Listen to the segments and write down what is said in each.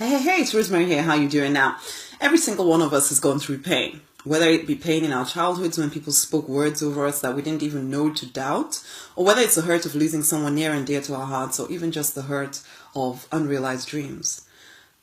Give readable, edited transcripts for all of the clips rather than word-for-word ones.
Hey, it's Rosemary here. How you doing now? Every single one of us has gone through pain. Whether it be pain in our childhoods when people spoke words over us that we didn't even know to doubt, or whether it's the hurt of losing someone near and dear to our hearts, or even just the hurt of unrealized dreams.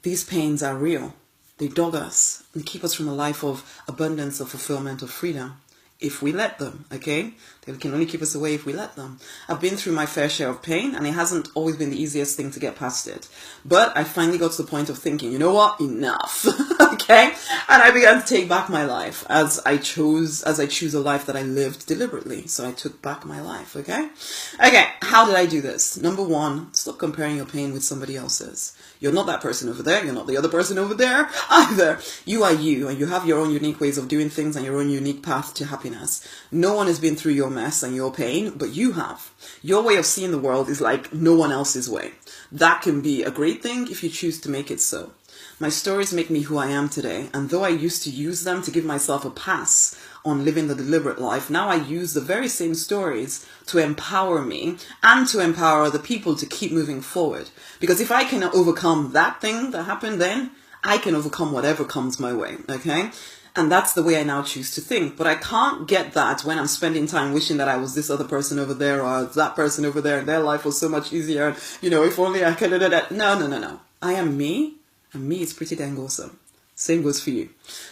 These pains are real. They dog us and keep us from a life of abundance, of fulfillment, of freedom. If we let them, okay? They can only keep us away if we let them. I've been through my fair share of pain, and it hasn't always been the easiest thing to get past it. But I finally got to the point of thinking, you know what? Enough, okay? And I began to take back my life as I choose a life that I lived deliberately. So I took back my life, okay? Okay, how did I do this? Number one, stop comparing your pain with somebody else's. You're not that person over there. You're not the other person over there either. You are you, and you have your own unique ways of doing things and your own unique path to happiness. No one has been through your mess and your pain, but you have. Your way of seeing the world is like no one else's way. That can be a great thing if you choose to make it so. My stories make me who I am today, and though I used to use them to give myself a pass on living the deliberate life, now I use the very same stories to empower me and to empower other people to keep moving forward. Because if I can overcome that thing that happened then, I can overcome whatever comes my way, okay? And that's the way I now choose to think. But I can't get that when I'm spending time wishing that I was this other person over there or that person over there and their life was so much easier. You know, if only I could. No. I am me, and me is pretty dang awesome. Same goes for you.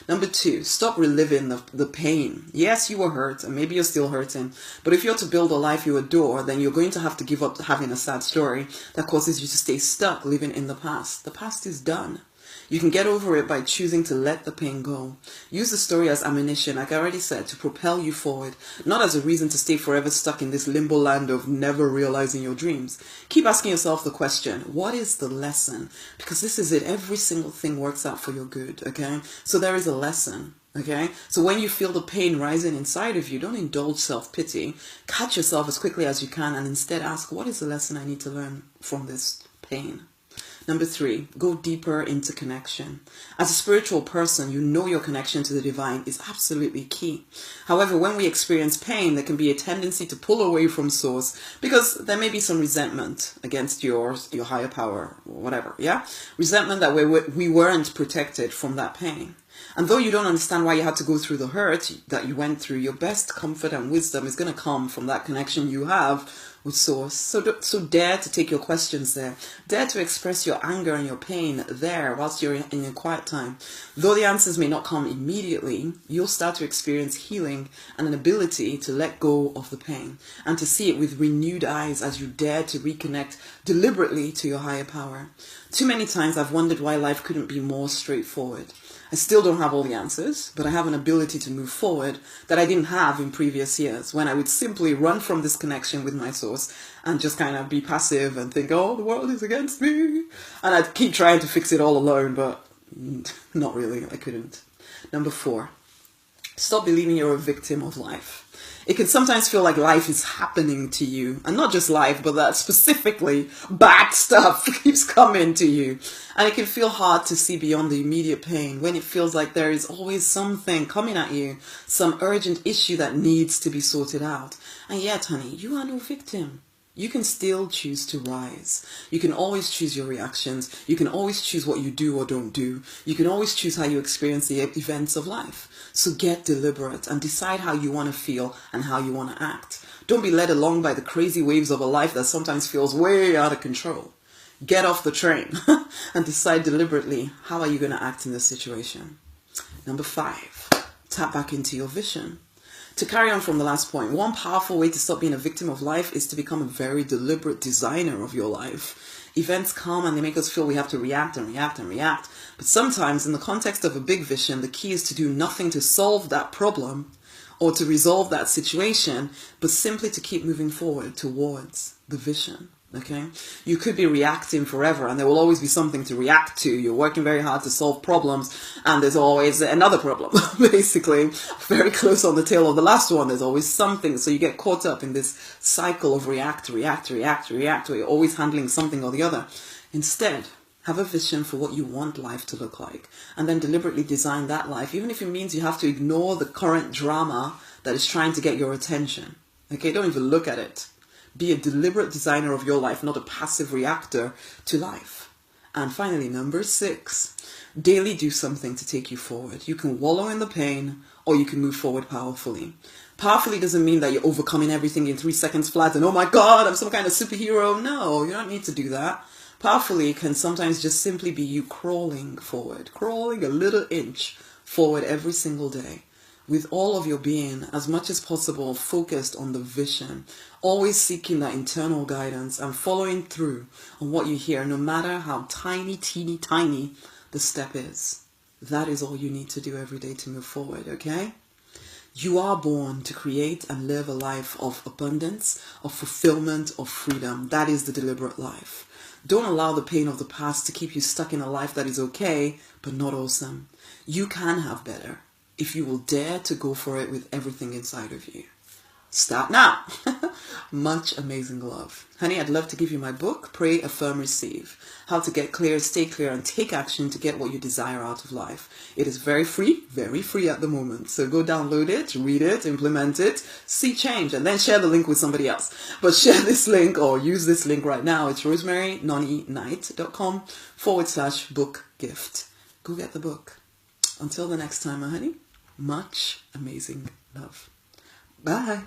Number two, stop reliving the pain. Yes, you were hurt, and maybe you're still hurting. But if you're to build a life you adore, then you're going to have to give up having a sad story that causes you to stay stuck living in the past. The past is done. You can get over it by choosing to let the pain go. Use the story as ammunition, like I already said, to propel you forward, not as a reason to stay forever stuck in this limbo land of never realizing your dreams. Keep asking yourself the question, what is the lesson? Because this is it. Every single thing works out for your good, okay? So there is a lesson. Okay, so when you feel the pain rising inside of you, don't indulge self-pity. Catch yourself as quickly as you can and instead ask, what is the lesson I need to learn from this pain? Number three, go deeper into connection. As a spiritual person, you know your connection to the divine is absolutely key. However, when we experience pain, there can be a tendency to pull away from source because there may be some resentment against your higher power or whatever, yeah? Resentment that we weren't protected from that pain. And though you don't understand why you had to go through the hurt that you went through, your best comfort and wisdom is going to come from that connection you have with source. So dare to take your questions there. Dare to express your anger and your pain there whilst you're in your quiet time. Though the answers may not come immediately, you'll start to experience healing and an ability to let go of the pain and to see it with renewed eyes as you dare to reconnect deliberately to your higher power. Too many times I've wondered why life couldn't be more straightforward. I still don't have all the answers, but I have an ability to move forward that I didn't have in previous years when I would simply run from this connection with my source and just kind of be passive and think, oh, the world is against me. And I'd keep trying to fix it all alone, but not really, I couldn't. Number four, stop believing you're a victim of life. It can sometimes feel like life is happening to you. And not just life, but that specifically bad stuff keeps coming to you. And it can feel hard to see beyond the immediate pain when it feels like there is always something coming at you, some urgent issue that needs to be sorted out. And yet, honey, you are no victim. You can still choose to rise. You can always choose your reactions. You can always choose what you do or don't do. You can always choose how you experience the events of life. So get deliberate and decide how you want to feel and how you want to act. Don't be led along by the crazy waves of a life that sometimes feels way out of control. Get off the train and decide deliberately, how are you going to act in this situation? Number five, tap back into your vision. To carry on from the last point, one powerful way to stop being a victim of life is to become a very deliberate designer of your life. Events come and they make us feel we have to react and react and react. But sometimes in the context of a big vision, the key is to do nothing to solve that problem or to resolve that situation, but simply to keep moving forward towards the vision. Okay, you could be reacting forever and there will always be something to react to. You're working very hard to solve problems and there's always another problem. Basically, very close on the tail of the last one, there's always something. So you get caught up in this cycle of react, where you're always handling something or the other. Instead, have a vision for what you want life to look like and then deliberately design that life, even if it means you have to ignore the current drama that is trying to get your attention. Okay, don't even look at it. Be a deliberate designer of your life, not a passive reactor to life. And finally, number 6, daily do something to take you forward. You can wallow in the pain or you can move forward powerfully. Powerfully doesn't mean that you're overcoming everything in 3 seconds flat and, oh my God, I'm some kind of superhero. No, you don't need to do that. Powerfully can sometimes just simply be you crawling forward, crawling a little inch forward every single day, with all of your being, as much as possible, focused on the vision, always seeking that internal guidance and following through on what you hear, no matter how tiny, teeny, tiny the step is. That is all you need to do every day to move forward, okay? You are born to create and live a life of abundance, of fulfillment, of freedom. That is the deliberate life. Don't allow the pain of the past to keep you stuck in a life that is okay, but not awesome. You can have better if you will dare to go for it with everything inside of you. Start now. Much amazing love. Honey, I'd love to give you my book, Pray, Affirm, Receive. How to get clear, stay clear, and take action to get what you desire out of life. It is very free at the moment. So go download it, read it, implement it, see change, and then share the link with somebody else. But share this link or use this link right now. It's rosemarynonniknight.com/book gift. Go get the book. Until the next time, my honey, much amazing love. Bye.